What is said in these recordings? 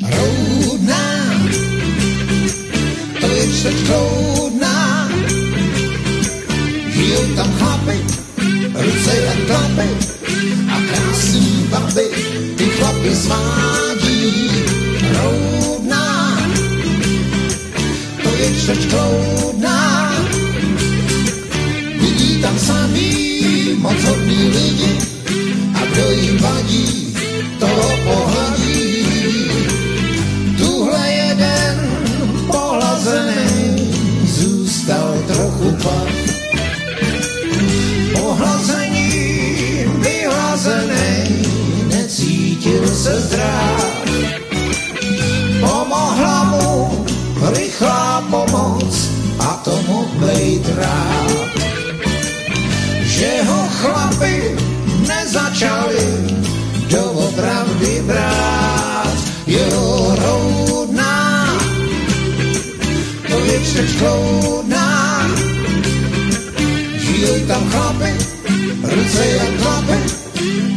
Roudná, to je čtvrť roudná. Žijou tam chlapy, ruce jak klapy a krásný baby, ty chlapy svádí. Roudná, to je čtvrť roudná. Vidí tam samý moc hodný lidi a kdo jim vadí, toho pohladí. Tuhle jeden pohlazený zůstal trochu pav. Pohlazením vyhlazený necítil se zdrav. Pomohla mu rychlá pomoc a to mohl bejt rád. Že ho chlapi nezačali doopravdy brát. Jo, roudná, to je čtvrť roudná. Žijou tam chlapy, ruce jak klapy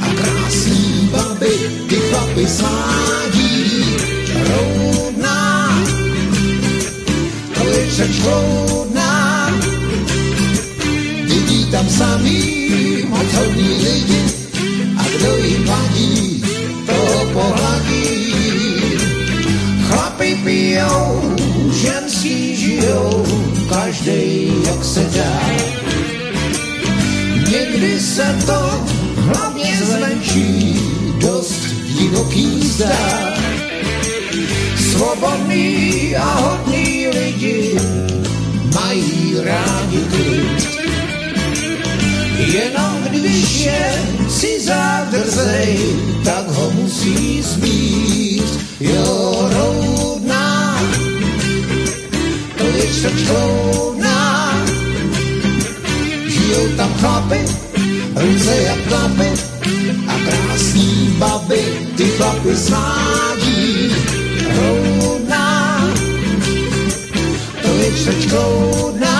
a krásný baby, ty chlapy svádí. Roudná, to je čtvrť roudná. Vidí tam samý moc hodný lidi a kdo jim vadí, toho pohladí. Chlapi pijou, ženský žijou, každej jak se dá. Někdy se to hlavně zvenčí dost divoký zdá. Svobodný a hodný lidi mají rádi klid. Jenom když je cizák drzej, tak ho musí zbít. Jo, roudná, to je čtvrť roudná. Žijou tam chlapy, ruce jak klapy a krásný baby, ty chlapy svádí. Roudná, to je čtvrť roudná.